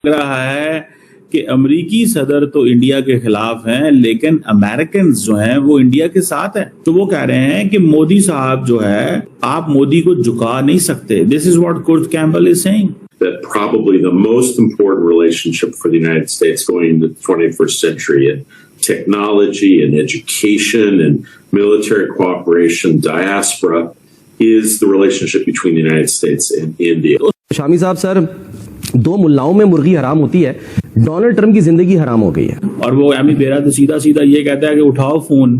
लग रहा है कि अमेरिकी सदर तो इंडिया के खिलाफ हैं, लेकिन अमेरिकन जो हैं वो इंडिया के साथ हैं। तो वो कह रहे हैं कि मोदी साहब जो है, आप मोदी को झुका नहीं सकते। This is what Kurt Campbell is saying. That probably the most important relationship for the United States going into the 21st century in technology and education and military cooperation, diaspora, is the relationship between the United States and India. Shami साहब sir, दो मुल्लाओं में मुर्गी हराम होती है, Donald Trump की जिंदगी हराम हो गई है। और वो एमी बेरा तो सीधा सीधा ये कहता है कि उठाओ फोन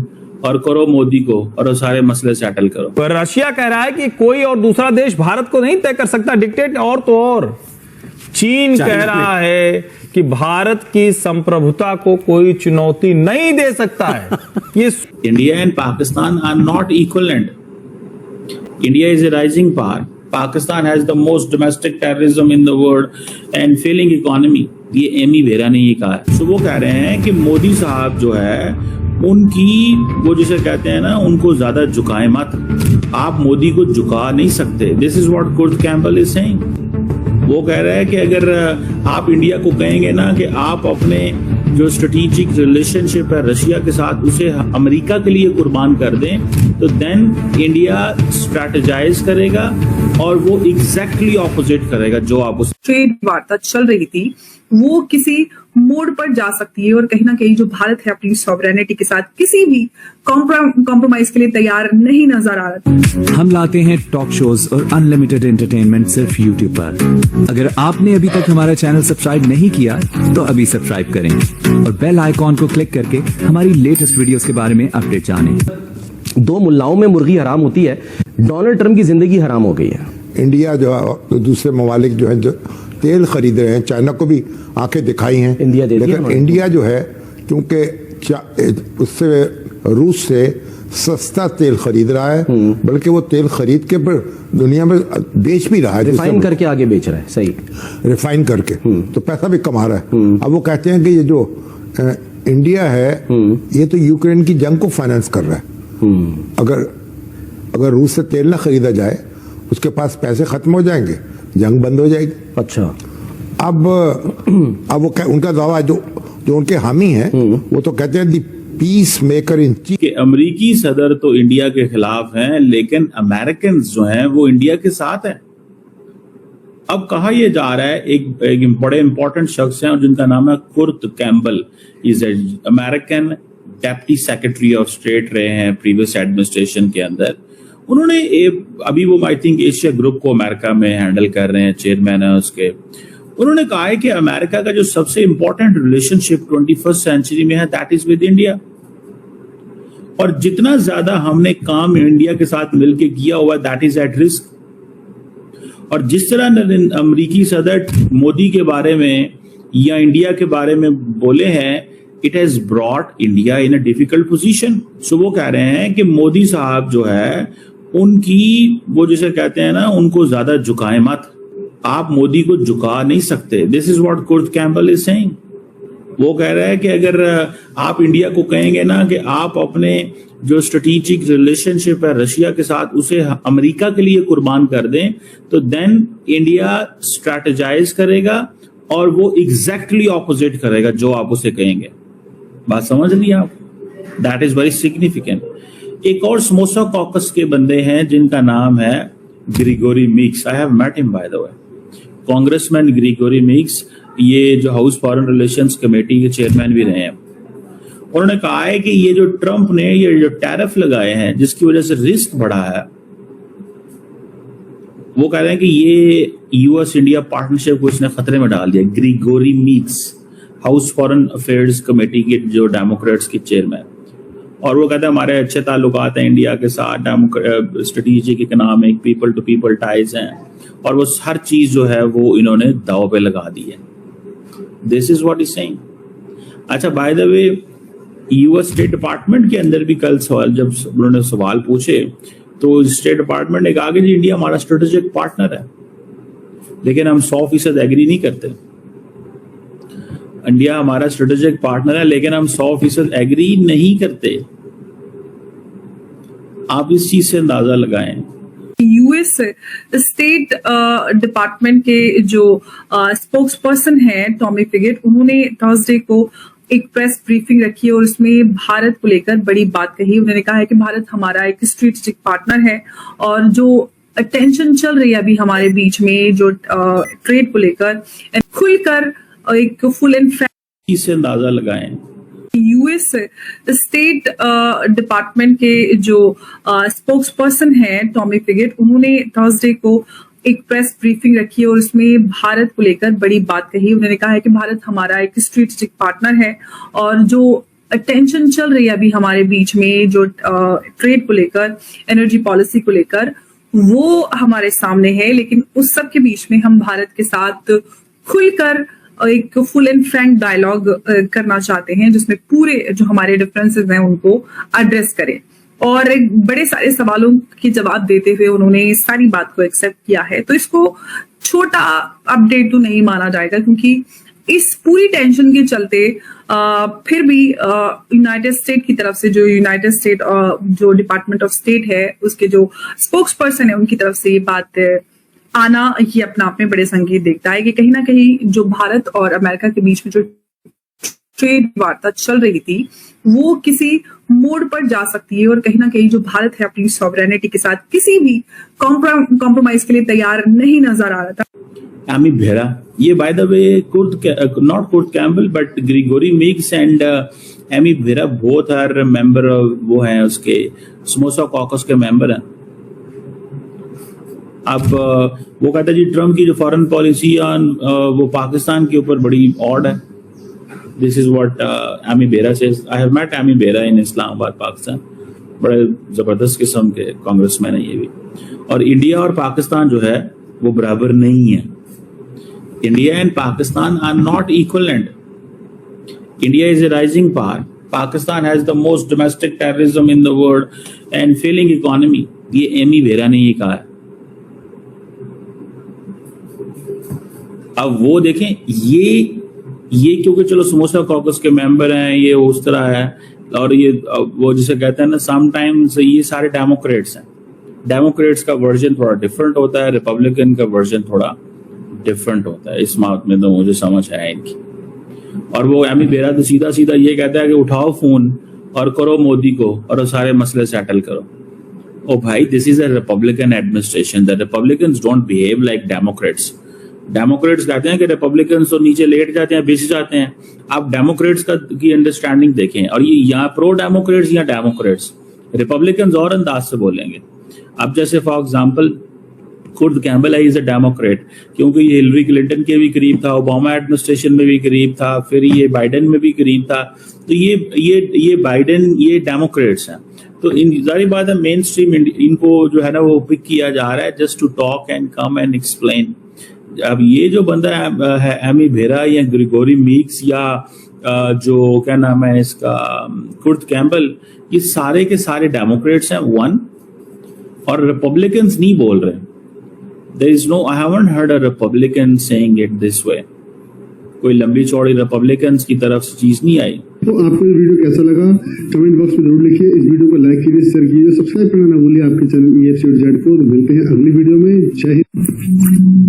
और करो मोदी को और वो सारे मसले सेटल करो। पर रशिया कह रहा है कि कोई और दूसरा देश भारत को नहीं तय कर सकता डिक्टेट। और तो और चीन कह रहा है कि भारत की संप्रभुता को कोई चुनौती नहीं दे सकता है। ये India and Pakistan are not equivalent. India is a rising power. Pakistan has the most domestic terrorism in the world and failing economy. ये एमी बेरा ने ये कहा है। तो वो कह रहे हैं कि मोदी साहब जो है उनकी, वो जिसे कहते हैं ना, उनको ज्यादा झुकाए मत। आप मोदी को झुका नहीं सकते। This is what Kurt Campbell is saying. वो कह रहे हैं कि अगर आप इंडिया को कहेंगे ना कि आप अपने जो स्ट्रेटेजिक रिलेशनशिप है रशिया के साथ उसे अमेरिका के लिए कुर्बान कर दें, तो देन इंडिया स्ट्रैटेजाइज करेगा और वो एग्जैक्टली ऑपोजिट करेगा जो आप उस ट्रेड वार्ता चल रही थी वो किसी मोड़ पर जा सकती है और कहीं ना कहीं जो भारत है अपनी सॉवरेनिटी के साथ किसी भी कॉम्प्रोमाइज के लिए तैयार नहीं नजर आ रहा। हम लाते हैं टॉक शोज और अनलिमिटेड एंटरटेनमेंट सिर्फ यूट्यूब पर। अगर आपने अभी तक हमारा चैनल सब्सक्राइब नहीं किया तो अभी सब्सक्राइब करें और बेल आइकॉन को क्लिक करके हमारी लेटेस्ट वीडियोस के बारे में अपडेट जानें। दो मुल्लाओं में मुर्गी हराम होती है, डोनाल्ड ट्रंप की जिंदगी हराम हो गई है। इंडिया जो दूसरे ममालिक जो है जो तेल खरीद रहे हैं, चाइना को भी आंखें दिखाई हैं, इंडिया दे लेकिन इंडिया जो है क्योंकि उससे रूस से सस्ता तेल खरीद रहा है, बल्कि वो तेल खरीद के पर दुनिया में बेच भी रहा है, रिफाइन करके आगे बेच रहा है। सही, रिफाइन करके तो पैसा भी कमा रहा है। अब वो कहते हैं कि ये जो इंडिया है ये तो यूक्रेन की जंग को फाइनेंस कर रहा है। अगर रूस से तेल ना खरीदा जाए उसके पास पैसे खत्म हो जाएंगे, जंग बंद हो जाएगी। अच्छा, अब वो उनका दावा जो उनके हामी हैं वो तो कहते हैं दी पीस मेकर इन चीफ। कि अमेरिकी सदर तो इंडिया के खिलाफ हैं, लेकिन अमेरिकन जो हैं वो इंडिया के साथ हैं। अब कहा यह जा रहा है, एक बड़े इंपॉर्टेंट शख्स हैं और जिनका नाम है Kurt Campbell. Is American deputy secretary of state रहे हैं प्रीवियस एडमिनिस्ट्रेशन के अंदर। उन्होंने अभी वो आई थिंक एशिया ग्रुप को अमेरिका में हैंडल कर रहे हैं, चेयरमैन है उसके। उन्होंने कहा है कि अमेरिका का जो सबसे इंपॉर्टेंट रिलेशनशिप 21st सेंचुरी में है दैट इज विद इंडिया। और जितना ज्यादा हमने काम इंडिया के साथ मिलकर किया हुआ दैट इज एट रिस्क। और जिस तरह अमेरिकी सदर मोदी के बारे में या इंडिया के बारे में बोले हैं, it has brought India in a difficult position. So वो कह रहे हैं कि मोदी साहब जो है उनकी, वो जिसे कहते हैं ना, उनको ज्यादा झुकाए मत। आप मोदी को झुका नहीं सकते। This is what Kurt Campbell is saying. वो कह रहा है कि अगर आप इंडिया को कहेंगे ना कि आप अपने जो स्ट्रेटेजिक रिलेशनशिप है रशिया के साथ उसे अमेरिका के लिए कुर्बान कर दें, तो देन इंडिया स्ट्रैटेजाइज करेगा और वो एग्जैक्टली ऑपोजिट करेगा जो आप उसे कहेंगे। बात समझ लिया आप? That is very significant. एक और समोसा कॉकस के बंदे हैं जिनका नाम है Gregory Meeks. I have met him by the way. Congressman Gregory Meeks, ये जो हाउस फॉरेन रिलेशंस कमेटी के चेयरमैन भी रहे हैं। उन्होंने कहा है कि ये जो ट्रंप ने ये जो टैरिफ लगाए हैं जिसकी वजह से रिस्क बढ़ा है, वो कह रहे हैं कि ये यूएस इंडिया पार्टनरशिप को इसने खतरे में डाल दिया। Gregory Meeks, house foreign affairs committee के जो डेमोक्रेट्स के चेयरमैन। और वो कहते हैं हमारे अच्छे ताल्लुकात हैं इंडिया के साथ, strategic, economic, people to people ties हैं, और वो हर चीज जो है वो इन्होंने दाव पे लगा दी है। This is what is saying. अच्छा, by the way, US state department के अंदर भी कल सवाल, जब उन्होंने सवाल पूछे तो स्टेट डिपार्टमेंट ने कहा कि जी इंडिया हमारा स्ट्रेटेजिक पार्टनर है, लेकिन हम 100% एग्री नहीं करते। इंडिया हमारा स्ट्रेटेजिक पार्टनर है लेकिन हम 100% एग्री नहीं करते। आप इस चीज से अंदाजा लगाएं। यूएस यूएस स्टेट डिपार्टमेंट के जो स्पोक्स पर्सन हैं टॉमी पिगेट, उन्होंने थर्सडे को एक प्रेस ब्रीफिंग रखी है और उसमें भारत को लेकर बड़ी बात कही। उन्होंने कहा है कि भारत हमारा एक स्ट्रेटेजिक पार्टनर है और जो टेंशन चल रही है अभी हमारे बीच में जो ट्रेड को लेकर खुलकर एक फुल एंड फ्रैंक इससे अंदाजा लगाएं। यूएस स्टेट डिपार्टमेंट के जो स्पोक्स पर्सन हैं टॉमी पिगेट, उन्होंने थर्सडे को एक प्रेस ब्रीफिंग रखी है और उसमें भारत को लेकर बड़ी बात कही। उन्होंने कहा है कि भारत हमारा एक स्ट्रेटेजिक पार्टनर है और जो टेंशन चल रही है अभी हमारे बीच में जो ट्रेड को लेकर, एनर्जी पॉलिसी को लेकर, वो हमारे सामने है, लेकिन उस सब के बीच में हम भारत के साथ खुलकर एक फुल एंड फ्रैंक डायलॉग करना चाहते हैं जिसमें पूरे जो हमारे डिफरेंसेस हैं उनको एड्रेस करें। और एक बड़े सारे सवालों के जवाब देते हुए उन्होंने इस सारी बात को एक्सेप्ट किया है। तो इसको छोटा अपडेट तो नहीं माना जाएगा क्योंकि इस पूरी टेंशन के चलते फिर भी यूनाइटेड स्टेट की तरफ से जो डिपार्टमेंट ऑफ स्टेट है उसके जो स्पोक्स पर्सन है उनकी तरफ से ये बात आना, ये अपने आप में बड़े संकेत देखता है कि कहीं ना कहीं जो भारत और अमेरिका के बीच में जो ट्रेड वार्ता चल रही थी वो किसी मोड़ पर जा सकती है और कहीं ना कहीं जो भारत है अपनी सॉवरेनिटी के साथ किसी भी कॉम्प्रोमाइज के लिए तैयार नहीं नजर आ रहा था। एमी बेरा, ये by the way not Kurt Campbell but Gregory Meeks and Ami Bera both are member, वो हैं उसके समोसा कॉकस के मेंबर हैं। अब वो कहता है जी ट्रम्प की जो फॉरेन पॉलिसी ऑन वो पाकिस्तान के ऊपर बड़ी ऑड है। This is what Ami Bera says. I have met Ami Bera in Islamabad, Pakistan. बड़े जबरदस्त किस्म के कांग्रेसमैन है ये भी। और इंडिया और पाकिस्तान जो है वो बराबर नहीं है। India and Pakistan are not equivalent. India is a rising power, Pakistan has the most domestic terrorism in the world and failing economy। ये एमी बेरा ने ये कहा है। अब वो देखें, ये क्योंकि चलो समोसा कॉकस के मेंबर हैं, ये उस तरह है, और ये वो जिसे कहते हैं ना समटाइम्स, ये सारे डेमोक्रेट्स हैं। डेमोक्रेट्स का वर्जन थोड़ा डिफरेंट होता है, रिपब्लिकन का वर्जन थोड़ा डिफरेंट होता है। इस बात में तो मुझे समझ आया इनकी। और वो एमी बेरा तो सीधा सीधा ये कहता है कि उठाओ फोन और करो मोदी को और वो सारे मसले सेटल करो। ओ भाई, this is a Republican administration. The Republicans don't behave like Democrats. Democrats कहते हैं कि रिपब्लिकन्स तो नीचे लेट जाते हैं, बेच जाते हैं। आप डेमोक्रेट्स की अंडरस्टैंडिंग देखें, और ये यहाँ प्रो डेमोक्रेट्स या डेमोक्रेट्स, रिपब्लिकन्स और अंदाज से बोलेंगे। अब जैसे for example Kurt Campbell is a Democrat, क्योंकि ये हिलरी क्लिंटन के भी करीब था, ओबामा एडमिनिस्ट्रेशन में भी करीब था, फिर ये बाइडेन में भी करीब था। तो ये बाइडेन, ये डेमोक्रेट्स हैं। तो इन जारी बात है, मेन स्ट्रीम इनको जो है ना वो पिक किया जा रहा है just to talk and come and explain. अब ये जो बंदा है एमी बेरा या ग्रिगोरी मीक्स या जो क्या नाम है इसका कुर्ट कैम्बल, ये सारे के सारे डेमोक्रेट्स हैं वन, और रिपब्लिकन्स नहीं बोल रहे। There is no, I haven't heard a Republican saying it this way। कोई लंबी चौड़ी रिपब्लिकन्स की तरफ से चीज नहीं आई। तो आपको ये वीडियो कैसा लगा कमेंट बॉक्स में जरूर लिखिए। इस वीडियो को लाइक कीजिए, शेयर कीजिए, सब्सक्राइब करना ना भूलिए आपके चैनल EFC.Z को। तो मिलते हैं अगली वीडियो में। जय हिंद।